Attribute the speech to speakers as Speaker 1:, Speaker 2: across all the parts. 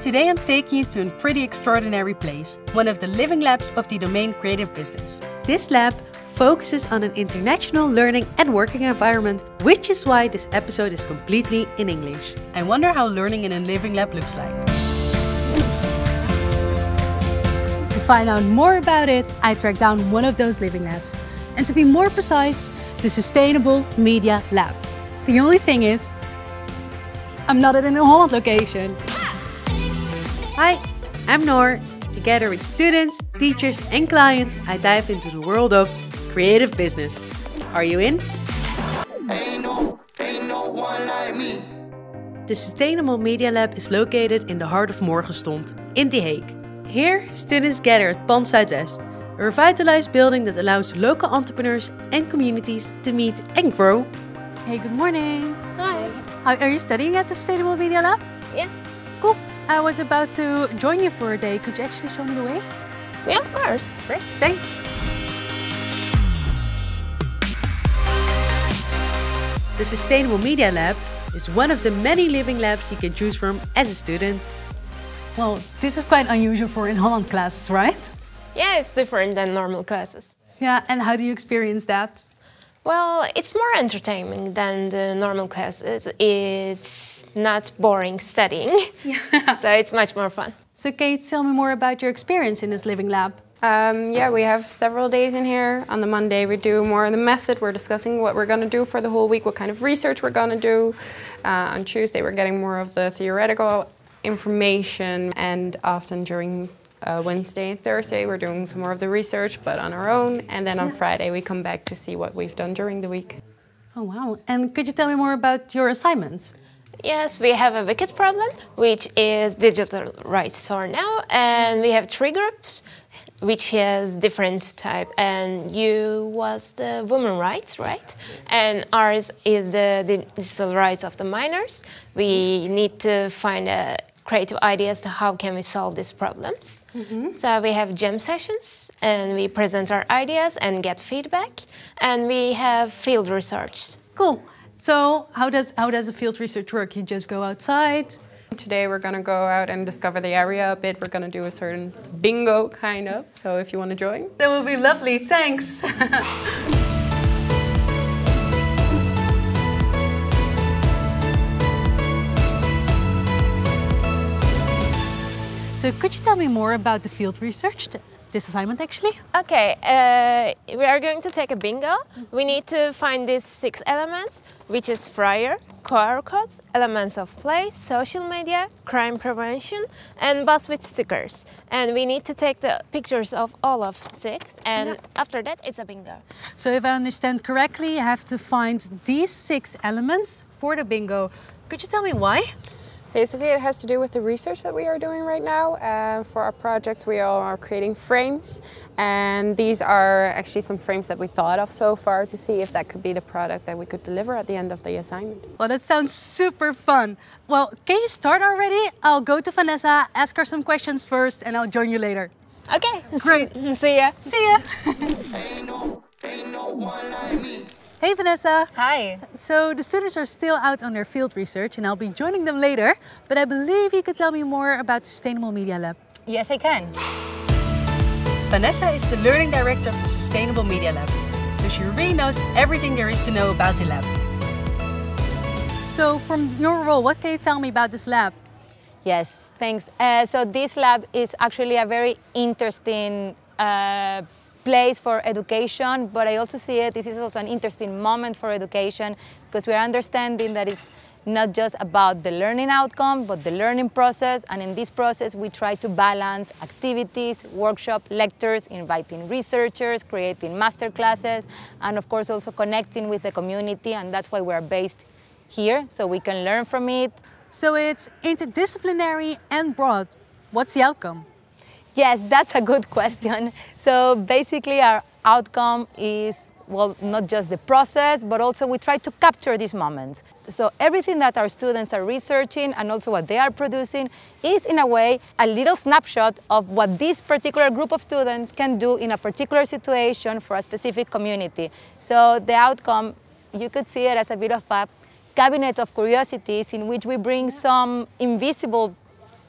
Speaker 1: Today I'm taking you to a pretty extraordinary place, one of the living labs of the Domein creative business. This lab focuses on an international learning and working environment, which is why this episode is completely in English. I wonder how learning in a living lab looks like. To find out more about it, I tracked down one of those living labs. And to be more precise, the Sustainable Media Lab. The only thing is, I'm not at an Inholland location. Hi, I'm Noor. Together with students, teachers and clients, I dive into the world of creative business. Are you in? Ain't no one like me. The Sustainable Media Lab is located in the heart of Morgenstond, in The Hague. Here, students gather at Pand Zuidwest, a revitalized building that allows local entrepreneurs and communities to meet and grow. Hey, good morning.
Speaker 2: Hi.
Speaker 1: Are you studying at the Sustainable Media Lab?
Speaker 2: Yeah.
Speaker 1: Cool. I was about to join you for a day. Could you actually show me the way?
Speaker 2: Yeah, of course.
Speaker 1: Great, thanks. The Sustainable Media Lab is one of the many living labs you can choose from as a student. Well, this is quite unusual for Inholland classes, right?
Speaker 2: Yeah, it's different than normal classes.
Speaker 1: Yeah, and how do you experience that?
Speaker 2: Well, it's more entertaining than the normal classes. It's not boring studying, so it's much more fun.
Speaker 1: So can you tell me more about your experience in this living lab?
Speaker 3: Yeah, we have several days in here. On the Monday we do more of the method. We're discussing what we're going to do for the whole week, what kind of research we're going to do. On Tuesday we're getting more of the theoretical information, and often during Wednesday and Thursday we're doing some more of the research, but on our own. And then on Friday we come back to see what we've done during the week.
Speaker 1: Oh wow, and could you tell me more about your assignments?
Speaker 2: Yes, we have a wicked problem, which is digital rights for now, and we have 3 groups, which has different type, and you was the women rights, right? And ours is the digital rights of the minors. We need to find creative ideas to how can we solve these problems. So we have jam sessions, and we present our ideas and get feedback, and we have field research.
Speaker 1: Cool. So how does a field research work? You just go outside?
Speaker 3: Today we're going to go out and discover the area a bit. We're going to do a certain bingo, kind of. So if you want to join.
Speaker 1: That would be lovely, thanks. So could you tell me more about the field research, this assignment actually?
Speaker 2: Okay, we are going to take a bingo. We need to find these 6 elements, which is flyer, QR codes, elements of play, social media, crime prevention, and bus with stickers. And we need to take the pictures of all of 6, and after that it's a bingo.
Speaker 1: So if I understand correctly, you have to find these 6 elements for the bingo. Could you tell me why?
Speaker 3: Basically, it has to do with the research that we are doing right now. For our projects, we are creating frames, and these are actually some frames that we thought of so far to see if that could be the product that we could deliver at the end of the assignment.
Speaker 1: Well, that sounds super fun. Well, can you start already? I'll go to Vanessa, ask her some questions first, and I'll join you later.
Speaker 2: Okay,
Speaker 1: great.
Speaker 2: See ya.
Speaker 1: See ya. Hey Vanessa.
Speaker 4: Hi.
Speaker 1: So the students are still out on their field research and I'll be joining them later, but I believe you could tell me more about the Sustainable Media Lab.
Speaker 4: Yes, I can.
Speaker 1: Vanessa is the Learning Director of the Sustainable Media Lab, so she really knows everything there is to know about the lab. So from your role, what can you tell me about this lab?
Speaker 4: Yes, thanks. So this lab is actually a very interesting place for education, but I also see this is also an interesting moment for education, because we are understanding that it's not just about the learning outcome, but the learning process. And in this process, we try to balance activities, workshop, lectures, inviting researchers, creating master classes, and of course also connecting with the community. And that's why we're based here, so we can learn from it.
Speaker 1: So it's interdisciplinary and broad. What's the outcome?
Speaker 4: Yes, that's a good question. So basically our outcome is, well, not just the process, but also we try to capture these moments. So everything that our students are researching and also what they are producing is in a way a little snapshot of what this particular group of students can do in a particular situation for a specific community. So the outcome, you could see it as a bit of a cabinet of curiosities in which we bring some invisible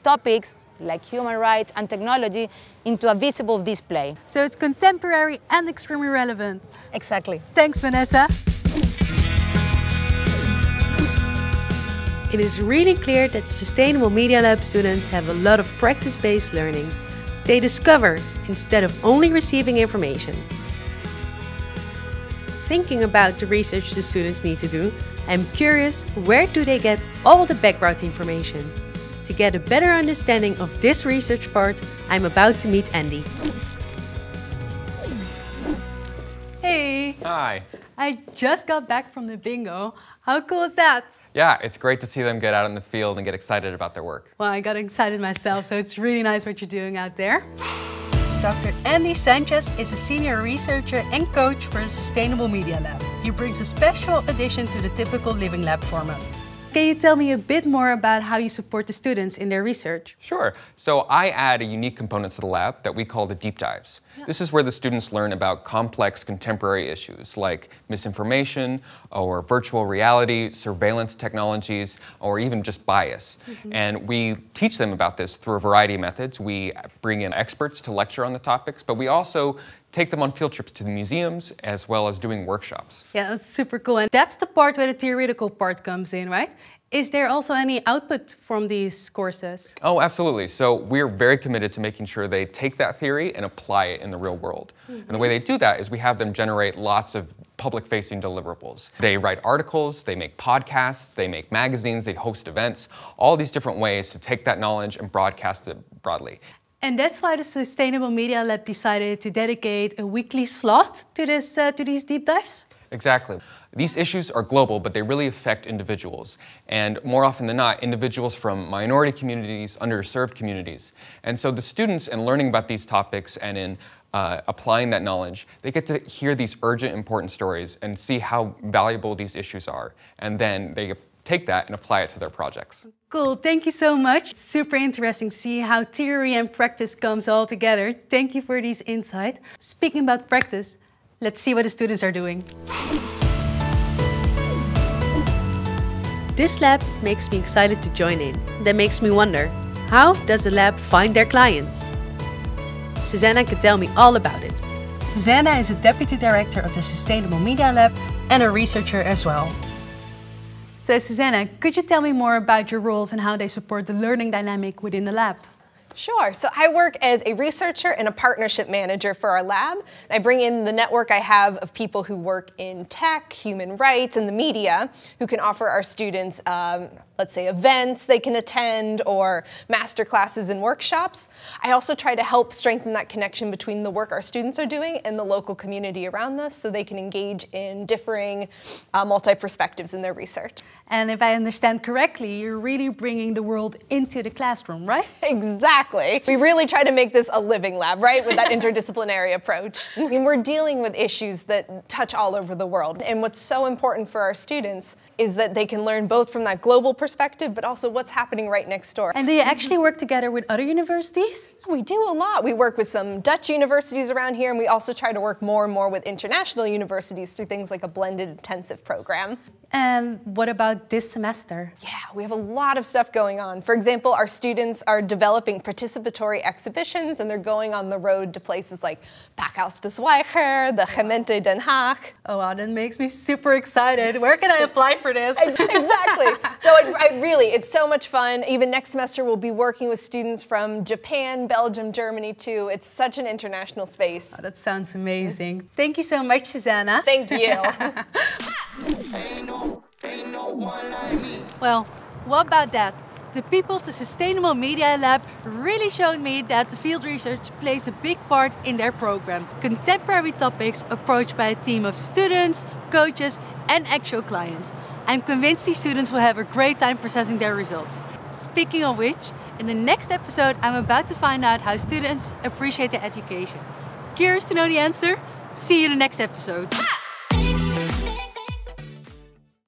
Speaker 4: topics like human rights and technology into a visible display.
Speaker 1: So it's contemporary and extremely relevant.
Speaker 4: Exactly.
Speaker 1: Thanks, Vanessa. It is really clear that the Sustainable Media Lab students have a lot of practice-based learning. They discover instead of only receiving information. Thinking about the research the students need to do, I'm curious, where do they get all the background information? To get a better understanding of this research part, I'm about to meet Andy. Hey!
Speaker 5: Hi.
Speaker 1: I just got back from the bingo. How cool is that?
Speaker 5: Yeah, it's great to see them get out in the field and get excited about their work.
Speaker 1: Well, I got excited myself, so it's really nice what you're doing out there. Dr. Andy Sanchez is a senior researcher and coach for the Sustainable Media Lab. He brings a special addition to the typical Living Lab format. Can you tell me a bit more about how you support the students in their research?
Speaker 5: Sure. So I add a unique component to the lab that we call the deep dives. Yeah. This is where the students learn about complex contemporary issues like misinformation or virtual reality, surveillance technologies, or even just bias. And we teach them about this through a variety of methods. We bring in experts to lecture on the topics, but we also take them on field trips to the museums as well as doing workshops.
Speaker 1: Yeah, that's super cool. And that's the part where the theoretical part comes in, right? Is there also any output from these courses?
Speaker 5: Oh, absolutely. So we're very committed to making sure they take that theory and apply it in the real world. And the way they do that is we have them generate lots of public-facing deliverables. They write articles, they make podcasts, they make magazines, they host events, all these different ways to take that knowledge and broadcast it broadly.
Speaker 1: And that's why the Sustainable Media Lab decided to dedicate a weekly slot to these deep dives?
Speaker 5: Exactly. These issues are global, but they really affect individuals. And more often than not, individuals from minority communities, underserved communities. And so the students, in learning about these topics and in applying that knowledge, they get to hear these urgent, important stories and see how valuable these issues are. And then they take that and apply it to their projects.
Speaker 1: Cool, thank you so much. It's super interesting to see how theory and practice comes all together. Thank you for these insights. Speaking about practice, let's see what the students are doing. This lab makes me excited to join in. That makes me wonder, how does the lab find their clients? Susanna can tell me all about it. Susanna is a deputy director of the Sustainable Media Lab and a researcher as well. So Susanna, could you tell me more about your roles and how they support the learning dynamic within the lab?
Speaker 6: Sure. So I work as a researcher and a partnership manager for our lab. I bring in the network I have of people who work in tech, human rights, and the media who can offer our students, let's say, events they can attend or master classes and workshops. I also try to help strengthen that connection between the work our students are doing and the local community around us so they can engage in differing multi-perspectives in their research.
Speaker 1: And if I understand correctly, you're really bringing the world into the classroom, right?
Speaker 6: Exactly. We really try to make this a living lab, right, with that interdisciplinary approach. I mean, we're dealing with issues that touch all over the world. And what's so important for our students is that they can learn both from that global perspective, but also what's happening right next door.
Speaker 1: And do you actually work together with other universities?
Speaker 6: We do a lot. We work with some Dutch universities around here, and we also try to work more and more with international universities through things like a blended intensive program.
Speaker 1: And what about this semester?
Speaker 6: Yeah, we have a lot of stuff going on. For example, our students are developing participatory exhibitions, and they're going on the road to places like Pakhuis de Zwijger, the Gemeente Den Haag.
Speaker 1: Oh wow, that makes me super excited. Where can I apply for this?
Speaker 6: Exactly. So it's so much fun. Even next semester, we'll be working with students from Japan, Belgium, Germany too. It's such an international space.
Speaker 1: Oh, that sounds amazing. Thank you so much, Susanna.
Speaker 6: Thank you.
Speaker 1: Well, what about that? The people of the Sustainable Media Lab really showed me that the field research plays a big part in their program. Contemporary topics approached by a team of students, coaches, and actual clients. I'm convinced these students will have a great time processing their results. Speaking of which, in the next episode, I'm about to find out how students appreciate their education. Curious to know the answer? See you in the next episode.